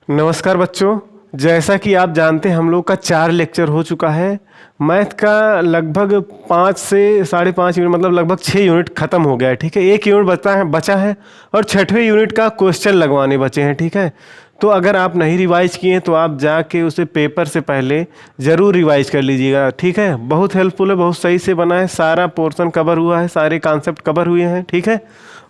नमस्कार बच्चों, जैसा कि आप जानते हैं हम लोग का 4 लेक्चर हो चुका है। मैथ का लगभग 5 से 5.5 यूनिट मतलब लगभग 6 यूनिट ख़त्म हो गया है। ठीक है, 1 यूनिट बचा है और 6वें यूनिट का क्वेश्चन लगवाने बचे हैं। ठीक है, तो अगर आप नहीं रिवाइज किए हैं तो आप जाके उसे पेपर से पहले ज़रूर रिवाइज कर लीजिएगा। ठीक है, बहुत हेल्पफुल है, बहुत सही से बना है, सारा पोर्शन कवर हुआ है, सारे कॉन्सेप्ट कवर हुए हैं। ठीक है,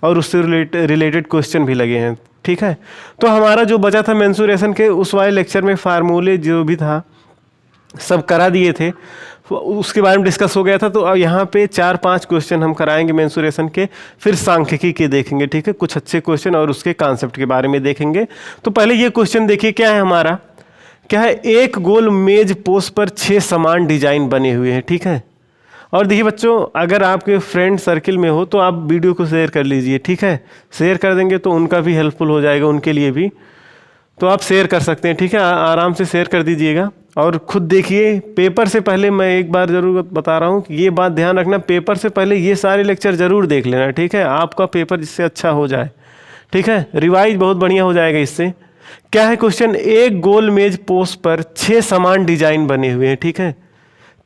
और उससे रिलेटेड क्वेश्चन भी लगे हैं। ठीक है, तो हमारा जो बचा था मेंसुरेशन के उस वाले लेक्चर में फार्मूले जो भी था सब करा दिए थे, उसके बारे में डिस्कस हो गया था। तो अब यहाँ पे 4-5 क्वेश्चन हम कराएंगे मेंसुरेशन के, फिर सांख्यिकी के देखेंगे। ठीक है, कुछ अच्छे क्वेश्चन और उसके कॉन्सेप्ट के बारे में देखेंगे। तो पहले ये क्वेश्चन देखिए, क्या है हमारा, क्या है, एक गोल मेज पोस्ट पर 6 समान डिजाइन बने हुए हैं। ठीक है, और देखिए बच्चों, अगर आपके फ्रेंड सर्किल में हो तो आप वीडियो को शेयर कर लीजिए। ठीक है, शेयर कर देंगे तो उनका भी हेल्पफुल हो जाएगा, उनके लिए भी। तो आप शेयर कर सकते हैं। ठीक है, आराम से शेयर कर दीजिएगा और खुद देखिए। पेपर से पहले मैं एक बार ज़रूर बता रहा हूँ कि ये बात ध्यान रखना, पेपर से पहले ये सारे लेक्चर ज़रूर देख लेना। ठीक है, आपका पेपर जिससे अच्छा हो जाए। ठीक है, रिवाइज बहुत बढ़िया हो जाएगा इससे। क्या है क्वेश्चन, एक गोल मेज पोस्ट पर 6 समान डिजाइन बने हुए हैं। ठीक है,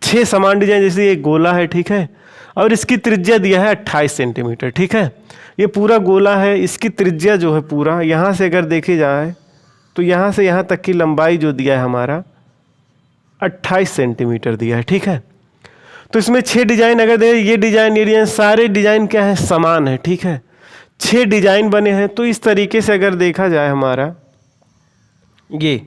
6 समान डिजाइन, जैसे एक गोला है। ठीक है, और इसकी त्रिज्या दिया है 28 सेंटीमीटर। ठीक है, ये पूरा गोला है, इसकी त्रिज्या जो है पूरा यहाँ से अगर देखे जाए तो यहाँ से यहाँ तक की लंबाई जो दिया है हमारा 28 सेंटीमीटर दिया है। ठीक है, तो इसमें 6 डिजाइन अगर दे, ये डिजाइन सारे डिजाइन क्या है, समान है। ठीक है, 6 डिजाइन बने हैं। तो इस तरीके से अगर देखा जाए हमारा ये,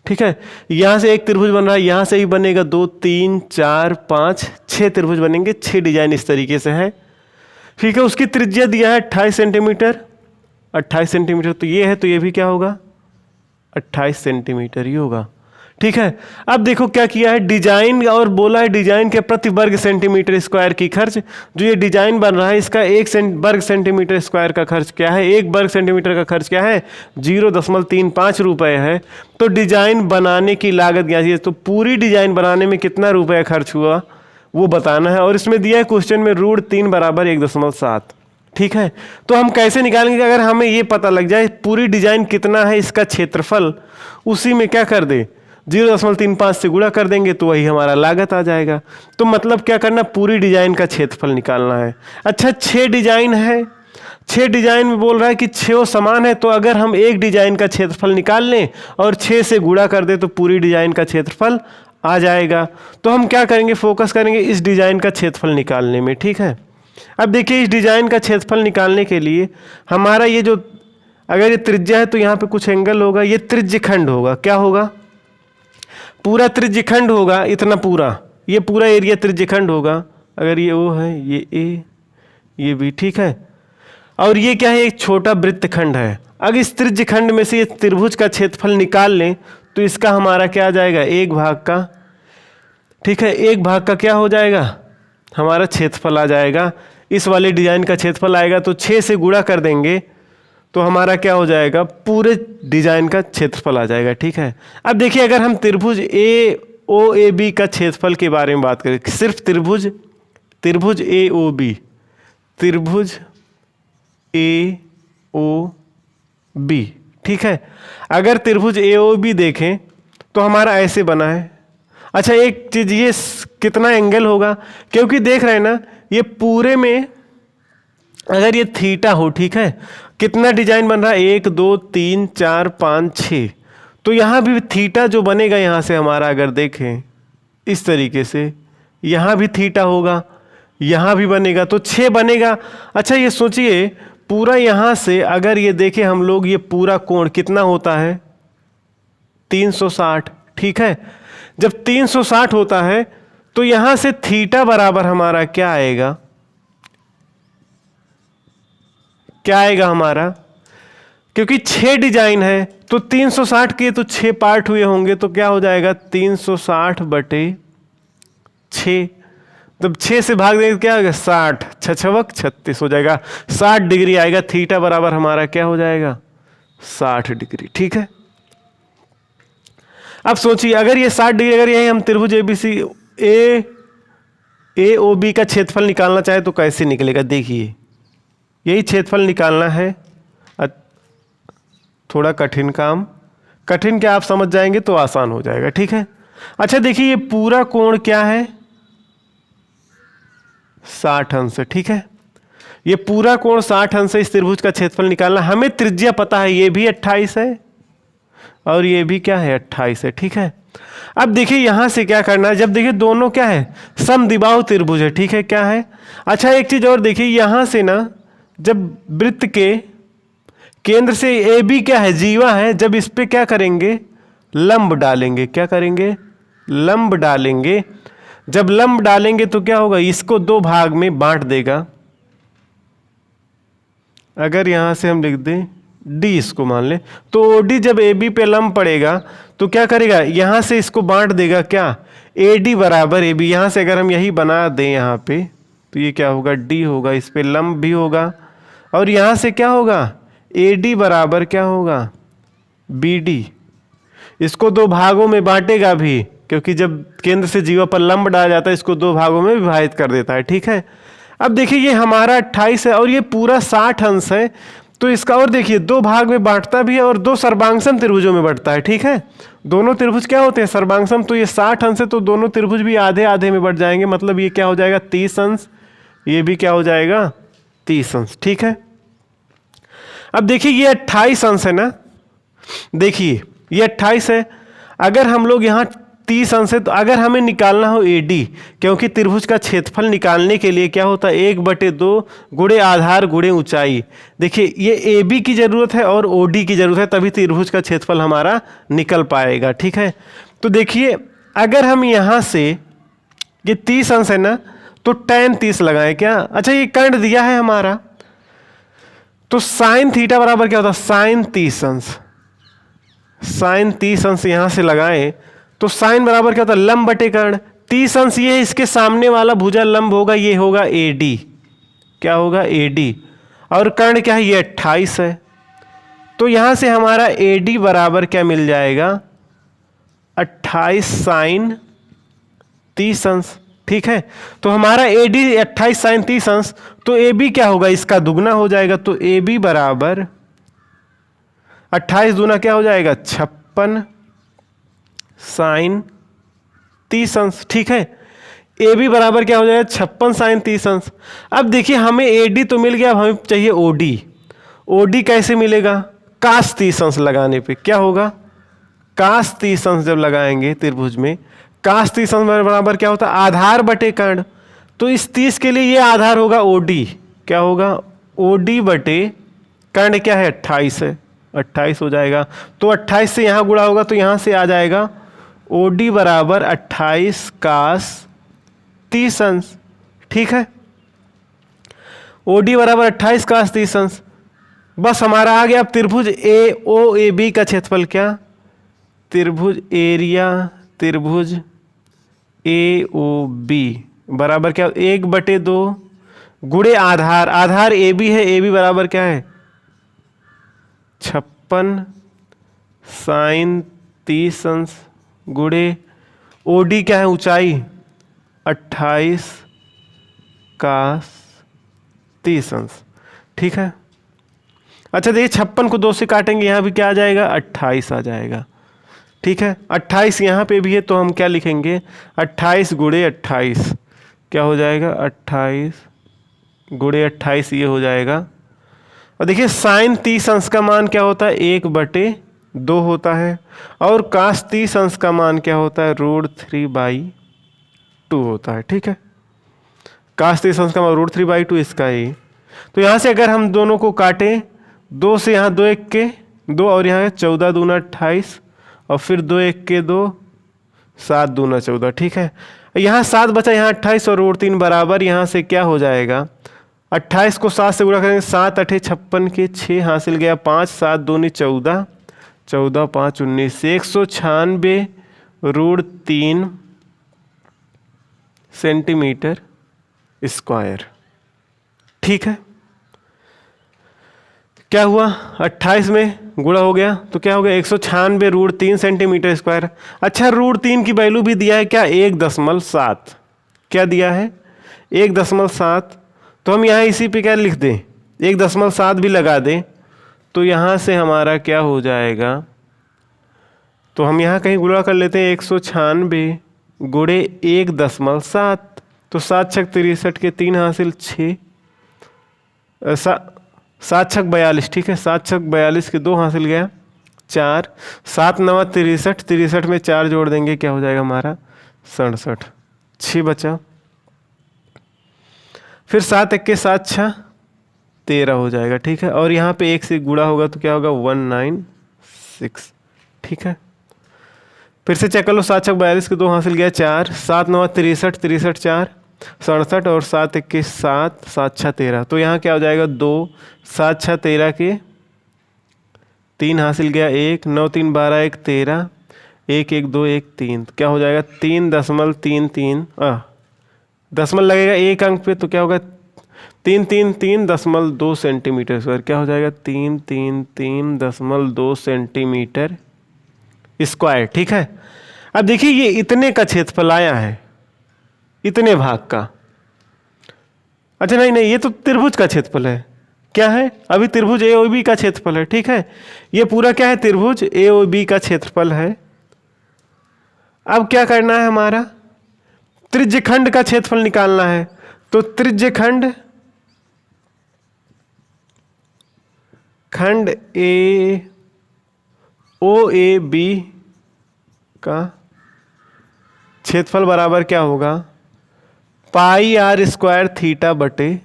ठीक है, यहाँ से एक त्रिभुज बन रहा है, यहाँ से भी बनेगा 2 3 4 5 6 त्रिभुज बनेंगे, 6 डिजाइन इस तरीके से है। ठीक है, उसकी त्रिज्या दिया है 28 सेंटीमीटर। 28 सेंटीमीटर तो ये है, तो ये भी क्या होगा, 28 सेंटीमीटर ही होगा। ठीक है, अब देखो क्या किया है, डिजाइन और बोला है डिजाइन के प्रति वर्ग सेंटीमीटर स्क्वायर की खर्च। जो ये डिजाइन बन रहा है इसका 1 वर्ग सेंटीमीटर स्क्वायर का खर्च क्या है, 1 वर्ग सेंटीमीटर का खर्च क्या है, 0.35 रुपये है। तो डिजाइन बनाने की लागत क्या है, तो पूरी डिजाइन बनाने में कितना रुपया खर्च हुआ वो बताना है। और इसमें दिया है क्वेश्चन में √3 = 1.7। ठीक है, तो हम कैसे निकालेंगे, अगर हमें ये पता लग जाए पूरी डिजाइन कितना है, इसका क्षेत्रफल उसी में क्या कर दे, 0.35 से गुणा कर देंगे तो वही हमारा लागत आ जाएगा। तो मतलब क्या करना, पूरी डिजाइन का क्षेत्रफल निकालना है। अच्छा, 6 डिजाइन है, 6 डिजाइन में बोल रहा है कि 6 समान है, तो अगर हम एक डिजाइन का क्षेत्रफल निकाल लें और 6 से गुणा कर दें तो पूरी डिजाइन का क्षेत्रफल आ जाएगा। तो हम क्या करेंगे, फोकस करेंगे इस डिजाइन का क्षेत्रफल निकालने में। ठीक है, अब देखिए इस डिजाइन का क्षेत्रफल निकालने के लिए हमारा ये जो, अगर ये त्रिज्या है तो यहाँ पे कुछ एंगल होगा, ये त्रिज्यखंड होगा। क्या होगा, पूरा त्रिज्यखंड होगा, इतना पूरा, ये पूरा एरिया त्रिज्यखंड होगा। अगर ये O है, ये A, ये B। ठीक है, और ये क्या है, एक छोटा वृत्तखंड है। अगर इस त्रिज्यखंड में से ये त्रिभुज का क्षेत्रफल निकाल लें तो इसका हमारा क्या आ जाएगा, 1 भाग का। ठीक है, 1 भाग का क्या हो जाएगा, हमारा क्षेत्रफल आ जाएगा। इस वाले डिजाइन का क्षेत्रफल आएगा, तो 6 से गुणा कर देंगे तो हमारा क्या हो जाएगा, पूरे डिजाइन का क्षेत्रफल आ जाएगा। ठीक है, अब देखिए अगर हम त्रिभुज AOAB का क्षेत्रफल के बारे में बात करें, सिर्फ त्रिभुज AOB, त्रिभुज AOB। ठीक है, अगर त्रिभुज AOB देखें तो हमारा ऐसे बना है। अच्छा, एक चीज, ये कितना एंगल होगा, क्योंकि देख रहे हैं ना ये पूरे में अगर ये थीटा हो, ठीक है, कितना डिजाइन बन रहा है, 1 2 3 4 5 6, तो यहाँ भी थीटा जो बनेगा, यहाँ से हमारा अगर देखें इस तरीके से, यहाँ भी थीटा होगा, यहाँ भी बनेगा, तो 6 बनेगा। अच्छा, ये सोचिए पूरा यहाँ से अगर ये देखें हम लोग, ये पूरा कोण कितना होता है, 360। ठीक है, जब 360 होता है तो यहाँ से थीटा बराबर हमारा क्या आएगा, क्या आएगा हमारा, क्योंकि 6 डिजाइन है तो 360 के तो 6 पार्ट हुए होंगे, तो क्या हो जाएगा 360/6। तब 6 से भाग देंगे क्या होगा, 60, 6 36 हो जाएगा, 60 डिग्री आएगा। थीटा बराबर हमारा क्या हो जाएगा, 60 डिग्री। ठीक है, अब सोचिए अगर ये 60 डिग्री, अगर यही हम त्रिभुज AOB का क्षेत्रफल निकालना चाहे तो कैसे निकलेगा, देखिए यही क्षेत्रफल निकालना है, थोड़ा कठिन काम, कठिन क्या आप समझ जाएंगे तो आसान हो जाएगा, ठीक है। अच्छा देखिए ये पूरा कोण क्या है, 60 अंश है, ठीक है। ये पूरा कोण 60 अंश है, इस त्रिभुज का क्षेत्रफल निकालना। हमें त्रिज्या पता है, ये भी 28 है और ये भी क्या है 28 है, ठीक है। अब देखिए यहां से क्या करना है, जब देखिए दोनों क्या है समद्विबाहु त्रिभुज है, ठीक है, क्या है। अच्छा एक चीज और देखिए यहां से ना, जब वृत्त के केंद्र से ए बी क्या है जीवा है, जब इस पे क्या करेंगे लंब डालेंगे, क्या करेंगे लंब डालेंगे। जब लंब डालेंगे तो क्या होगा, इसको दो भाग में बांट देगा। अगर यहां से हम लिख दें डी, इसको मान ले, तो ओडी जब ए बी पे लंब पड़ेगा तो क्या करेगा, यहां से इसको बांट देगा, क्या ए डी बराबर ए बी। यहां से अगर हम यही बना दें यहां पे तो ये क्या होगा डी होगा, इस पे लंब भी होगा। और यहां से क्या होगा ए डी बराबर क्या होगा बी डी। इसको दो भागों में बांटेगा भी, क्योंकि जब केंद्र से जीवा पर लंब डाला जाता है इसको दो भागों में विभाजित कर देता है, ठीक है। अब देखिए ये हमारा 28 है और ये पूरा 60 अंश है, तो इसका और देखिए दो भाग में बांटता भी है और दो सर्वांगसम त्रिभुजों में बढ़ता है, ठीक है। दोनों त्रिभुज क्या होते हैं सर्वांगसम, तो ये 60 अंश है तो दोनों त्रिभुज भी आधे आधे में बढ़ जाएंगे, मतलब ये क्या हो जाएगा 30 अंश, ये भी क्या हो जाएगा 30 अंश, ठीक है। अब देखिए ये 28 अंश है ना, देखिए ये 28 है, अगर हम लोग यहाँ 30 अंश है तो अगर हमें निकालना हो AD, क्योंकि त्रिभुज का क्षेत्रफल निकालने के लिए क्या होता है 1/2 गुणे आधार गुणे ऊंचाई। देखिए ये AB की जरूरत है और OD की जरूरत है, तभी त्रिभुज का क्षेत्रफल हमारा निकल पाएगा, ठीक है। तो देखिए अगर हम यहाँ से ये 30 अंश है ना तो tan 30 लगाएं क्या। अच्छा ये कर्ण दिया है हमारा, तो साइन थीटा बराबर क्या होता है साइन 30 अंश, साइन 30 अंश यहां से लगाएं तो साइन बराबर क्या होता है लंब बटे कर्ण। 30 अंश ये है, इसके सामने वाला भुजा लंब होगा, ये होगा AD, क्या होगा AD, और कर्ण क्या है ये 28 है, तो यहां से हमारा AD बराबर क्या मिल जाएगा 28 साइन 30 अंश, ठीक है। तो हमारा AD 28 साइन 30 अंश, तो AB क्या होगा इसका दुगना हो जाएगा, तो AB बराबर 28 दूना क्या हो जाएगा 56 साइन 30 अंश, ठीक है। AB बराबर क्या हो जाएगा 56 साइन 30 अंश। अब देखिए हमें AD तो मिल गया, अब हमें चाहिए OD। OD कैसे मिलेगा, काश 30 अंश लगाने पे क्या होगा, काश 30 अंश जब लगाएंगे त्रिभुज में, काश 30 अंश बराबर क्या होता है आधार बटे कर्ण, तो इस 30 के लिए ये आधार होगा OD, क्या होगा OD बटे कर्ण क्या है 28 है, 28 हो जाएगा। तो 28 से यहाँ गुणा होगा तो यहाँ से आ जाएगा OD बराबर 28 काश 30 अंश, ठीक है। OD बराबर 28 काश 30 अंश, बस हमारा आ गया। अब त्रिभुज AOAB का क्षेत्रफल क्या, त्रिभुज एरिया त्रिभुज AOB बराबर क्या 1/2 गुणे आधार, आधार AB है, AB बराबर क्या है 56 साइन 30 अंश गुणे OD क्या है ऊंचाई 28 काश 30 अंश, ठीक है। अच्छा देखिए 56 को 2 से काटेंगे, यहाँ भी क्या आ जाएगा 28 आ जाएगा, ठीक है। 28 यहाँ पे भी है तो हम क्या लिखेंगे 28 गुणे 28 क्या हो जाएगा 28 गुणे 28 ये हो जाएगा। और देखिए साइन 30 अंश का मान क्या होता है 1/2 होता है, और काश 30 अंश का मान क्या होता है √3/2 होता है, ठीक है। काश 30 अंश का मान √3/2 इसका ही। तो यहाँ से अगर हम दोनों को काटें, 2 से यहाँ 2 1 के 2 और यहाँ 14 दूना 28 और फिर 2 1 के 2 7 दूना 14, ठीक है। यहाँ 7 बचा, यहाँ 28 और √3 बराबर, यहाँ से क्या हो जाएगा 28 को 7 से गुणा करेंगे 7 8 56 के 6 हासिल गया 5 7 दूनी 14 14 5 19 196 √3 सेंटीमीटर स्क्वायर, ठीक है। क्या हुआ 28 में गुणा हो गया तो क्या हो गया 196 √3 सेंटीमीटर स्क्वायर। अच्छा √3 की वैल्यू भी दिया है क्या 1.7, क्या दिया है 1.7, तो हम यहाँ इसी पे क्या लिख दें 1.7 भी लगा दें, तो यहाँ से हमारा क्या हो जाएगा तो हम यहाँ कहीं गुणा कर लेते हैं 196 गुणे 1.7, तो 7 छक 63 के 3 हासिल 6, 7 छक 42, ठीक है, 7 छक 42 के 2 हासिल गया 4, 7 नवा 63, 63 में 4 जोड़ देंगे क्या हो जाएगा हमारा 67, 6 बचा। फिर 7 1 के 7 6 13 हो जाएगा, ठीक है, और यहाँ पे 1 से गुणा होगा तो क्या होगा 196, ठीक है। फिर से चेक कर लो, 7 छक 42 के 2 हासिल गया 4, 7 नवा 63, 63 4 67, और 7 1 के 7, 7 6 13, तो यहाँ क्या हो जाएगा 2, 7 6 13 के 3 हासिल गया 1, 9 3 12 1 13, 1 1 2 1 3, क्या हो जाएगा 3.33, दशमलव लगेगा एक अंक पे तो क्या होगा 333.2 सेंटीमीटर स्क्वायर, क्या हो जाएगा 333.2 सेंटीमीटर स्क्वायर, ठीक है। अब देखिए ये इतने का क्षेत्रफल आया है, इतने भाग का। अच्छा नहीं नहीं, ये तो त्रिभुज का क्षेत्रफल है, क्या है अभी त्रिभुज AOB का क्षेत्रफल है, ठीक है। ये पूरा क्या है त्रिभुज AOB का क्षेत्रफल है। अब क्या करना है हमारा, त्रिज्यखंड का क्षेत्रफल निकालना है। तो त्रिज्यखंड खंड OAB का क्षेत्रफल बराबर क्या होगा पाई r स्क्वायर थीटा बटे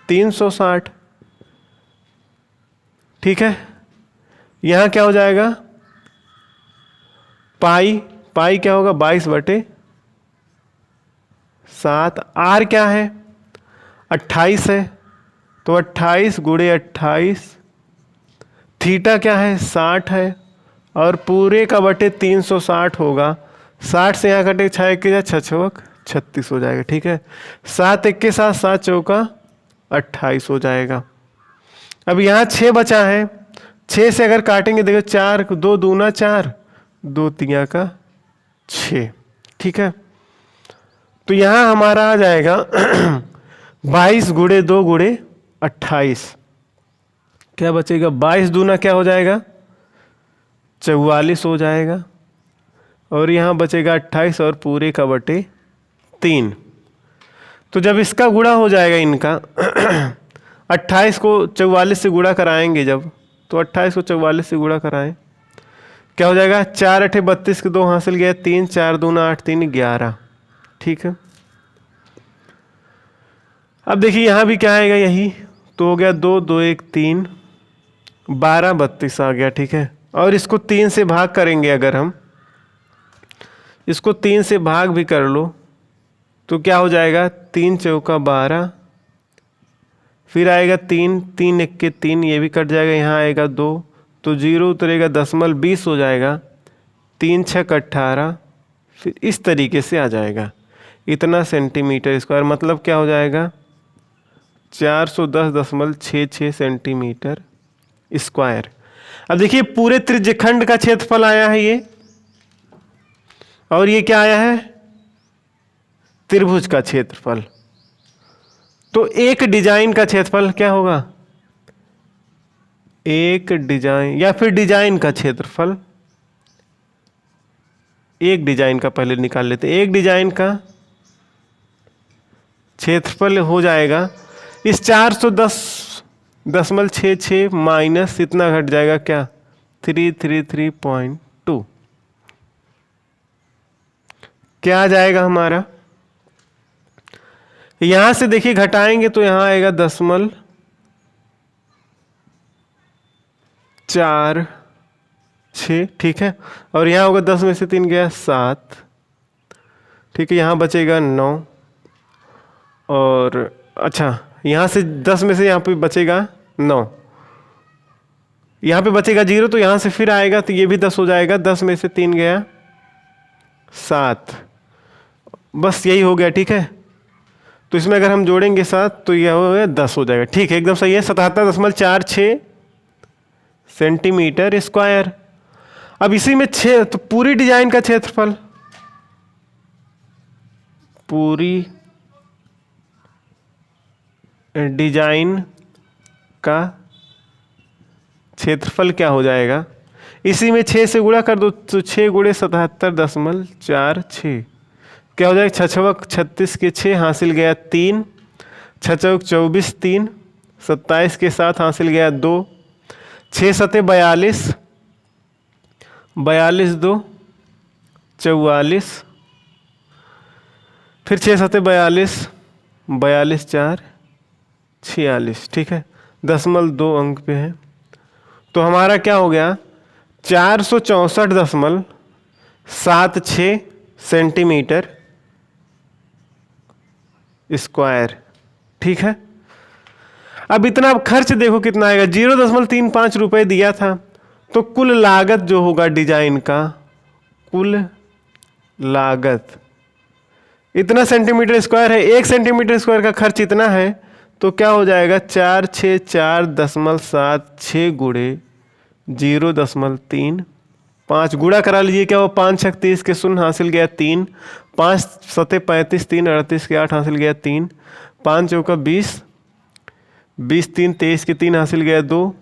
360, ठीक है। यहां क्या हो जाएगा पाई क्या होगा 22 बटे 7, r क्या है 28 है, तो 28 गुणे 28, थीटा क्या है 60 है, और पूरे का बटे 360 होगा। 60 से यहाँ कटे 6 के 6 36 हो जाएगा, ठीक है। 7 1 के साथ 7 चौका 28 हो जाएगा। अब यहाँ 6 बचा है, 6 से अगर काटेंगे देखो 4 2 दूना 4, 2 तिया का 6, ठीक है। तो यहाँ हमारा आ जाएगा 22 गुणे 2 गुणे 28, क्या बचेगा 22 दूना क्या हो जाएगा 44 हो जाएगा, और यहाँ बचेगा 28 और पूरे का बटे 3। तो जब इसका गुणा हो जाएगा इनका 28 को 44 से गुणा कराएंगे जब, तो 28 को 44 से गुणा कराएं क्या हो जाएगा 4 8 32 के 2 हासिल गया 3, 4 दूना 8 3 11, ठीक है। अब देखिए यहाँ भी क्या आएगा यही, तो हो गया 2 2 1 3 12 32 आ गया, ठीक है। और इसको 3 से भाग करेंगे, अगर हम इसको 3 से भाग भी कर लो तो क्या हो जाएगा 3 चौका 12, फिर आएगा 3 3 1 के 3, ये भी कट जाएगा, यहाँ आएगा 2, तो 0 उतरेगा 20 हो जाएगा, 3 6 18, फिर इस तरीके से आ जाएगा इतना सेंटीमीटर स्क्वायर, मतलब क्या हो जाएगा 410.66 सेंटीमीटर स्क्वायर। अब देखिए पूरे त्रिज्यखंड का क्षेत्रफल आया है ये, और ये क्या आया है त्रिभुज का क्षेत्रफल। तो एक डिजाइन का क्षेत्रफल क्या होगा, एक डिजाइन या फिर डिजाइन का क्षेत्रफल, एक डिजाइन का पहले निकाल लेते हैं। एक डिजाइन का क्षेत्रफल हो जाएगा इस 410.66 माइनस इतना घट जाएगा क्या 333.2, क्या आ जाएगा हमारा, यहां से देखिए घटाएंगे तो यहां आएगा 0.46, ठीक है। और यहां होगा 10 में से 3 गया 7, ठीक है, यहां बचेगा 9, और अच्छा यहां से 10 में से यहां पे बचेगा 9, यहां पे बचेगा 0, तो यहां से फिर आएगा तो ये भी 10 हो जाएगा, 10 में से 3 गया 7, बस यही हो गया, ठीक है। तो इसमें अगर हम जोड़ेंगे 7 तो यह हो गया 10 हो जाएगा, ठीक है, एकदम सही है 77.46 सेंटीमीटर स्क्वायर। अब इसी में 6, तो पूरी डिजाइन का क्षेत्रफल, पूरी डिजाइन का क्षेत्रफल क्या हो जाएगा, इसी में 6 से गुणा कर दो तो 6 गुणे 77.46 क्या हो जाएगा? 6 36 के 6 हासिल गया 3, 6 24 3, 27 के 7 हासिल गया 2, 6 सते 42, 42 2 44, फिर 6 सते 42, 42 4 46। ठीक है, 0.2 अंक पे है। तो हमारा क्या हो गया? 464.76 सेंटीमीटर स्क्वायर। ठीक है, अब इतना खर्च देखो कितना आएगा, 0.35 रुपए दिया था। तो कुल लागत जो होगा डिजाइन का, कुल लागत इतना सेंटीमीटर स्क्वायर है, 1 सेंटीमीटर स्क्वायर का खर्च इतना है। तो क्या हो जाएगा? 464.76 गुणे 0.3, 5 गुणा करा लीजिए, क्या हो? 5 6 30 के 0 हासिल गया 3, 5 सते 35 3 38 के 8 हासिल गया 3, 5 चौका 20, 20 3 23 के 3 हासिल गया 2,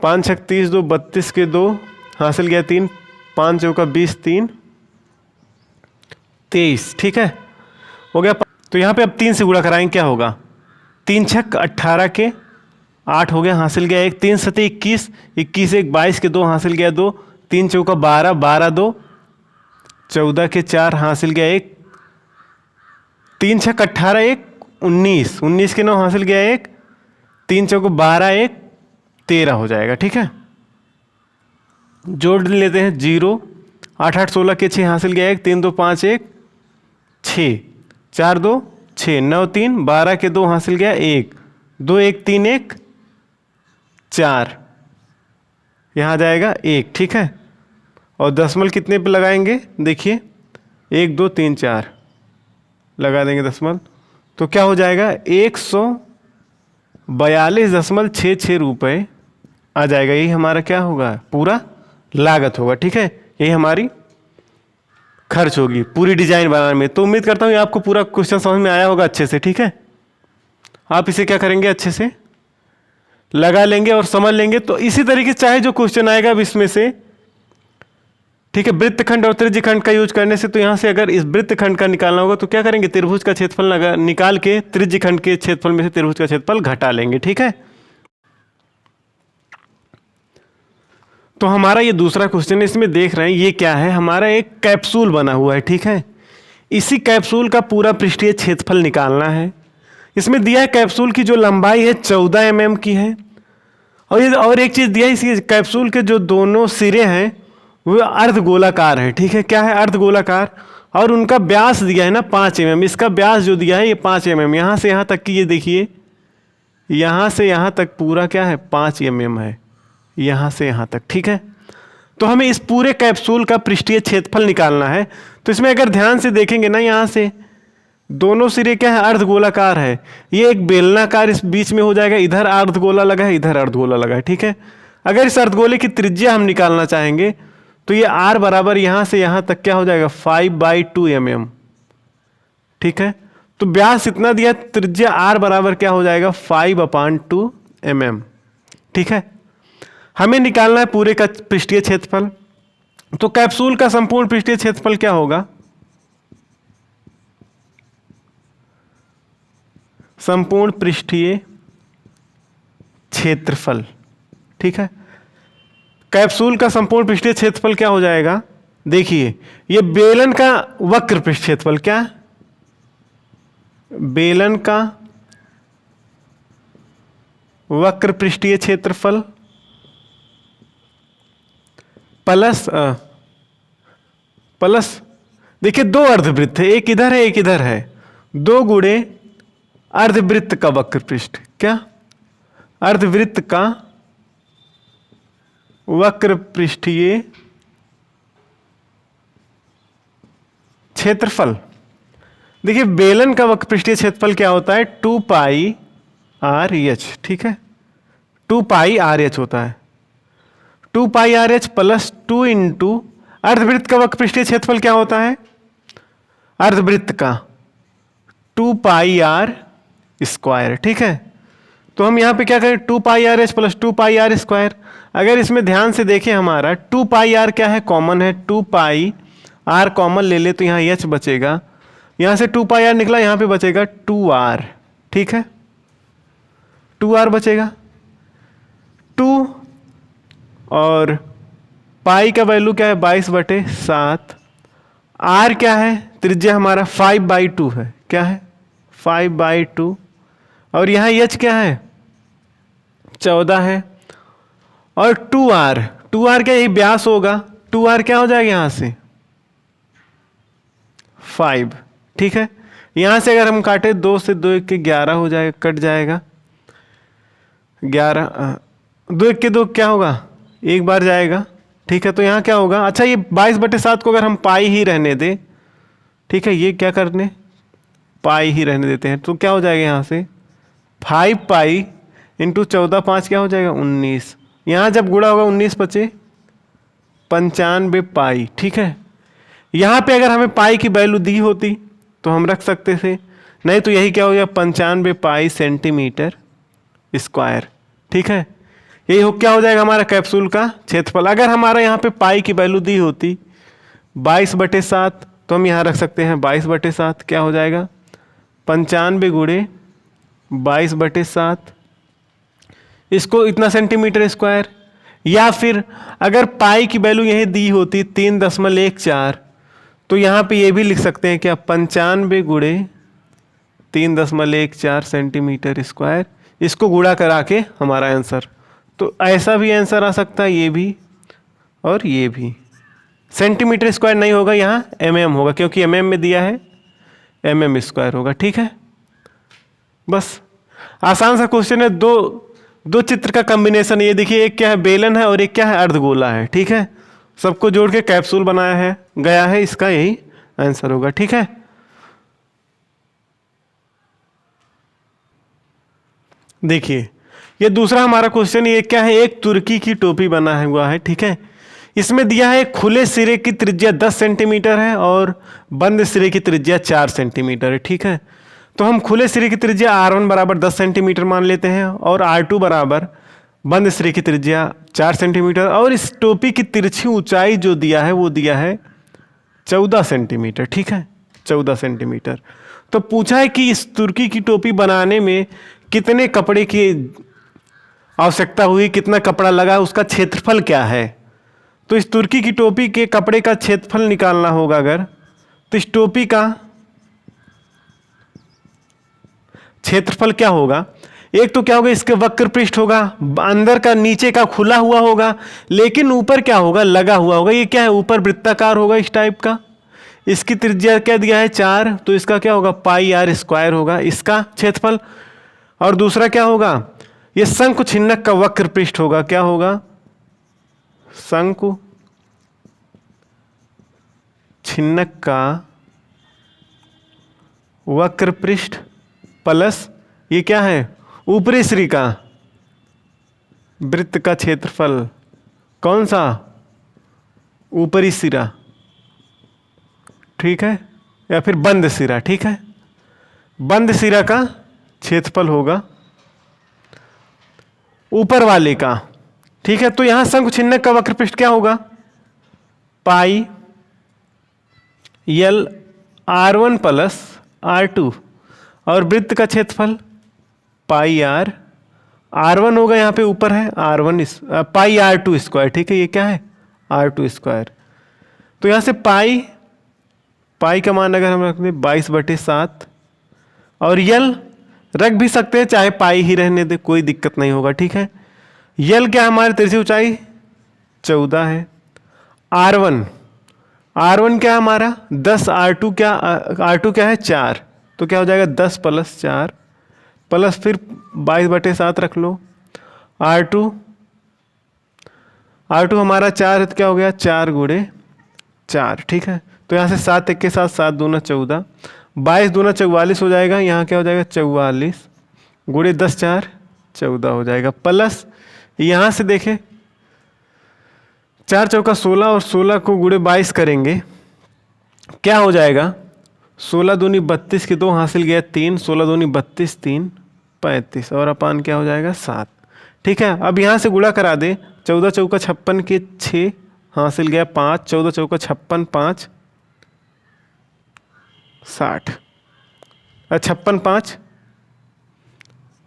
5 6 30 2 32 के 2 हासिल गया 3, 5 चौका 20 3 23। ठीक है, हो गया। तो यहाँ पे अब 3 से गुणा कराएंगे, क्या होगा? 3 छक 18 के 8 हो गया, हासिल गया 1, 3 सते 21, 21 1 22 के 2 हासिल गया 2, 3 चौका 12, 12 2 14 के 4 हासिल गया 1, 3 छक 18 1 19, 19 के 9 हासिल गया 1, 3 चौका 12 1 13 हो जाएगा। ठीक है, जोड़ लेते हैं 0, 8 8 16 के 6 हासिल गया 1, 3 2 5 1 6, 4 2 6, 9 3 12 के 2 हासिल गया 1, 2 1 3 1 4, यहाँ जाएगा 1। ठीक है, और दशमलव कितने पे लगाएंगे? देखिए 1 2 3 4 लगा देंगे दशमलव, तो क्या हो जाएगा? 142.66 रुपये आ जाएगा। यही हमारा क्या होगा? पूरा लागत होगा। ठीक है, यही हमारी खर्च होगी पूरी डिजाइन बनाने में। तो उम्मीद करता हूँ आपको पूरा क्वेश्चन समझ में आया होगा अच्छे से। ठीक है, आप इसे क्या करेंगे? अच्छे से लगा लेंगे और समझ लेंगे। तो इसी तरीके से चाहे जो क्वेश्चन आएगा अब इसमें से, ठीक है, वृत्तखंड और त्रिज्यखंड का यूज करने से, तो यहां से अगर इस वृत्तखंड का निकालना होगा तो क्या करेंगे? त्रिभुज का क्षेत्रफल निकाल के त्रिज्यखंड के क्षेत्रफल में से त्रिभुज का क्षेत्रफल घटा लेंगे। ठीक है, तो हमारा ये दूसरा क्वेश्चन है, इसमें देख रहे हैं ये क्या है? हमारा एक कैप्सूल बना हुआ है। ठीक है, इसी कैप्सूल का पूरा पृष्ठीय क्षेत्रफल निकालना है। इसमें दिया है कैप्सूल की जो लंबाई है 14 mm की है, और एक चीज दिया है, इसी कैप्सूल के जो दोनों सिरे हैं वो अर्धगोलाकार है। ठीक है, क्या है? अर्धगोलाकार, और उनका व्यास दिया है ना 5 mm। इसका व्यास जो दिया है ये 5 mm, यहाँ से यहाँ तक की, ये देखिए यहाँ से यहाँ तक पूरा क्या है? 5 mm है, यहाँ से यहाँ तक। ठीक है, तो हमें इस पूरे कैप्सूल का पृष्ठीय क्षेत्रफल निकालना है। तो इसमें अगर ध्यान से देखेंगे ना, यहाँ से दोनों सिरे क्या है? अर्धगोलाकार है। ये एक बेलनाकार इस बीच में हो जाएगा, इधर अर्धगोला लगा है, इधर अर्धगोला लगा है। ठीक है, अगर इस अर्धगोले की त्रिज्या हम निकालना चाहेंगे तो ये r बराबर यहाँ से यहाँ तक क्या हो जाएगा? 5/2 mm। ठीक है, तो व्यास इतना दिया, त्रिज्या r बराबर क्या हो जाएगा? 5/2 mm। ठीक है, हमें निकालना है पूरे का पृष्ठीय क्षेत्रफल। तो कैप्सूल का संपूर्ण पृष्ठीय क्षेत्रफल क्या होगा? संपूर्ण पृष्ठीय क्षेत्रफल। ठीक है, कैप्सूल का संपूर्ण पृष्ठीय क्षेत्रफल क्या हो जाएगा? देखिए ये बेलन का वक्र पृष्ठ क्षेत्रफल, क्या? बेलन का वक्र पृष्ठीय क्षेत्रफल प्लस देखिए 2 अर्धवृत्त है, एक इधर है एक इधर है, 2 गुणे अर्धवृत्त का वक्र पृष्ठ, क्या? अर्धवृत्त का वक्र पृष्ठीय क्षेत्रफल। देखिए बेलन का वक्र पृष्ठीय क्षेत्रफल क्या होता है? 2πRh। ठीक है, 2πRh होता है, 2πRh प्लस 2 इंटू अर्धवृत्त का वक्र पृष्ठीय क्षेत्रफल क्या होता है? अर्धवृत्त का 2πr स्क्वायर। ठीक है, तो हम यहाँ पे क्या करें, 2πr/h प्लस 2πr²। अगर इसमें ध्यान से देखें हमारा 2πr क्या है, कॉमन है, 2πr कॉमन ले ले तो यहाँ h बचेगा, यहाँ से 2πr निकला, यहाँ पे बचेगा 2r। ठीक है, 2r बचेगा 2, और पाई का वैल्यू क्या है 22/7। r क्या है, त्रिज्या हमारा 5/2 है, क्या है 5/2, और यहाँ h क्या है 14 है, और 2r क्या, यही व्यास होगा, 2r क्या हो जाएगा यहाँ से 5। ठीक है, यहाँ से अगर हम काटे 2 से 2 1 के 11 हो जाएगा, कट जाएगा 11, 2 1 के 2 क्या होगा, एक बार जाएगा। ठीक है, तो यहाँ क्या होगा, अच्छा ये 22/7 को अगर हम पाई ही रहने दें, ठीक है, ये क्या करने पाई ही रहने देते हैं, तो क्या हो जाएगा यहाँ से 5π इंटू 14 5 क्या हो जाएगा 19। यहाँ जब गुणा होगा 19 बचे 95 पाई। ठीक है, यहाँ पे अगर हमें पाई की वैल्यू दी होती तो हम रख सकते थे, नहीं तो यही क्या हो गया 95 पाई सेंटीमीटर स्क्वायर। ठीक है, यही हो क्या हो जाएगा हमारा कैप्सूल का क्षेत्रफल। अगर हमारा यहाँ पे पाई की वैल्यू दी होती 22/7 तो हम यहाँ रख सकते हैं 22/7, क्या हो जाएगा 95 गुणे 22/7, इसको इतना सेंटीमीटर स्क्वायर। या फिर अगर पाई की वैल्यू यही दी होती 3.14 तो यहाँ पे ये भी लिख सकते हैं क्या 95 गुणे 3.14 सेंटीमीटर स्क्वायर, इसको गुणा करा के हमारा आंसर। तो ऐसा भी आंसर आ सकता है, ये भी और ये भी। सेंटीमीटर स्क्वायर नहीं होगा, यहाँ mm होगा, क्योंकि mm में दिया है mm स्क्वायर होगा। ठीक है, बस आसान सा क्वेश्चन है। दो चित्र का कॉम्बिनेशन, ये देखिए एक क्या है बेलन है और एक क्या है अर्धगोला है। ठीक है, सबको जोड़ के कैप्सूल बनाया है गया है, इसका यही आंसर होगा। ठीक है, देखिए ये दूसरा हमारा क्वेश्चन, ये क्या है एक तुर्की की टोपी बना हुआ है। ठीक है, इसमें दिया है खुले सिरे की त्रिज्या 10 सेंटीमीटर है और बंद सिरे की त्रिज्या 4 सेंटीमीटर है। ठीक है, तो हम खुले सिरे की त्रिज्या r1 बराबर 10 सेंटीमीटर मान लेते हैं और r2 बराबर बंद सिरे की त्रिज्या 4 सेंटीमीटर, और इस टोपी की तिरछी ऊंचाई जो दिया है वो दिया है 14 सेंटीमीटर। ठीक है, 14 सेंटीमीटर। तो पूछा है कि इस तुर्की की टोपी बनाने में कितने कपड़े की आवश्यकता हुई, कितना कपड़ा लगा, उसका क्षेत्रफल क्या है। तो इस तुर्की की टोपी के कपड़े का क्षेत्रफल निकालना होगा अगर, तो इस टोपी का क्षेत्रफल क्या होगा, एक तो क्या होगा इसके वक्र पृष्ठ होगा, अंदर का नीचे का खुला हुआ होगा, लेकिन ऊपर क्या होगा लगा हुआ होगा। ये क्या है ऊपर वृत्ताकार होगा इस टाइप का, इसकी त्रिज्या क्या दिया है 4, तो इसका क्या होगा πr² होगा इसका क्षेत्रफल। और दूसरा क्या होगा, ये शंकु छिन्नक का वक्र पृष्ठ होगा, क्या होगा शंकु छिन्नक का वक्र पृष्ठ प्लस ये क्या है ऊपरी सिरे का वृत्त का क्षेत्रफल, कौन सा ऊपरी सिरा। ठीक है, या फिर बंद सिरा। ठीक है, बंद सिरा का क्षेत्रफल होगा ऊपर वाले का। ठीक है, तो यहां शंकु छिन्नक का वक्र पृष्ठ क्या होगा पाई l r1 प्लस r2, और वृत्त का क्षेत्रफल पाई r1 होगा, यहाँ पे ऊपर है r1 पाई r2 स्क्वायर। ठीक है, ये क्या है r2 स्क्वायर। तो यहाँ से पाई का मान अगर हम रख दें 22/7, और यल रख भी सकते हैं चाहे पाई ही रहने दे, कोई दिक्कत नहीं होगा। ठीक है, यल क्या हमारी तिरछी ऊंचाई 14 है, r1 क्या हमारा 10, r2 क्या है 4, तो क्या हो जाएगा 10 + 4 प्लस फिर 22/7 रख लो, r2 हमारा 4 है तो क्या हो गया 4 × 4। ठीक है, तो यहाँ से 7 1 के साथ 7 दूना 14, 22 दूना 44 हो जाएगा, यहाँ क्या हो जाएगा 44 × 10 4 14 हो जाएगा, प्लस यहाँ से देखें 4 चौका 16 और 16 को × 22 करेंगे क्या हो जाएगा 16 दूनी 32 के 2 हासिल गया 3, 16 दूनी 32 3 35 और अपान क्या हो जाएगा 7। ठीक है, अब यहाँ से गुणा करा दे। 14 चौका 56 के 6 हासिल गया 5, 14 चौका 56, 5 60, 56 5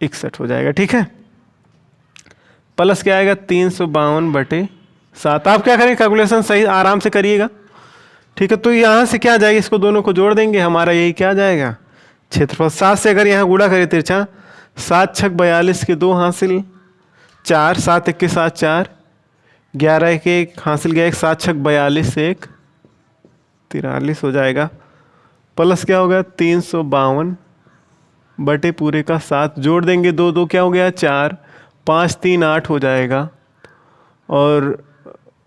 61 हो जाएगा। ठीक है, प्लस क्या आएगा 352/7। आप क्या करें, कैलकुलेशन सही आराम से करिएगा। ठीक है, तो यहाँ से क्या आ जाएगा, इसको दोनों को जोड़ देंगे, हमारा यही क्या आ जाएगा क्षेत्रफल। 7 से अगर यहाँ गुणा करें तिरछा, 7 छक 42 के 2 हासिल 4, 7 1 के 7 4, 11 1 1 हासिल गया 1, 7 छक 42 1 43 हो जाएगा। प्लस क्या होगा 352/7, जोड़ देंगे 2 2 क्या हो गया 4, 5 3 8 हो जाएगा। और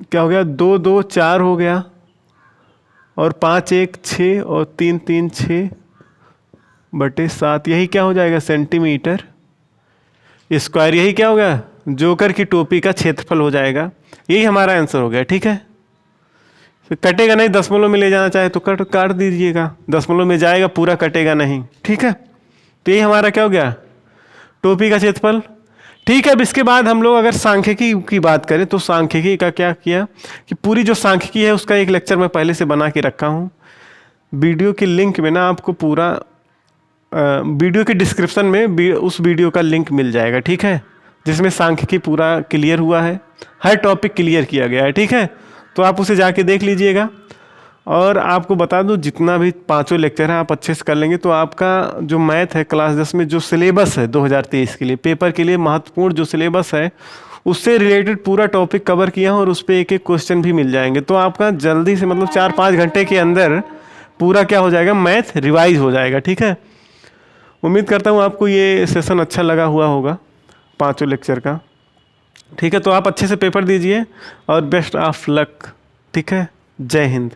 क्या हो गया 2 2 4 हो गया, और 5 1 6 और 3 3 6/7, यही क्या हो जाएगा सेंटीमीटर स्क्वायर। यही क्या होगा जोकर की टोपी का क्षेत्रफल हो जाएगा। यही हमारा आंसर हो गया। ठीक है, तो कटेगा नहीं, दशमलव में ले जाना चाहे तो काट दीजिएगा, दशमलव में जाएगा पूरा कटेगा नहीं। ठीक है, तो यही हमारा क्या हो गया टोपी का क्षेत्रफल। ठीक है, अब इसके बाद हम लोग अगर सांख्यिकी की बात करें तो सांख्यिकी का क्या किया कि पूरी जो सांख्यिकी है उसका एक लेक्चर मैं पहले से बना के रखा हूँ। वीडियो की लिंक में ना आपको पूरा वीडियो के डिस्क्रिप्शन में उस वीडियो का लिंक मिल जाएगा। ठीक है, जिसमें सांख्यिकी पूरा क्लियर हुआ है, हर टॉपिक क्लियर किया गया है। ठीक है, तो आप उसे जाके देख लीजिएगा। और आपको बता दूं जितना भी 5 लेक्चर है आप अच्छे से कर लेंगे तो आपका जो मैथ है क्लास 10 में जो सिलेबस है 2023 के लिए पेपर के लिए महत्वपूर्ण जो सिलेबस है उससे रिलेटेड पूरा टॉपिक कवर किया हूँ, और उस पर एक एक क्वेश्चन भी मिल जाएंगे। तो आपका जल्दी से मतलब 4-5 घंटे के अंदर पूरा क्या हो जाएगा मैथ रिवाइज हो जाएगा। ठीक है, उम्मीद करता हूँ आपको ये सेशन अच्छा लगा हुआ होगा 5 लेक्चर का। ठीक है, तो आप अच्छे से पेपर दीजिए और बेस्ट ऑफ लक। ठीक है, जय हिंद।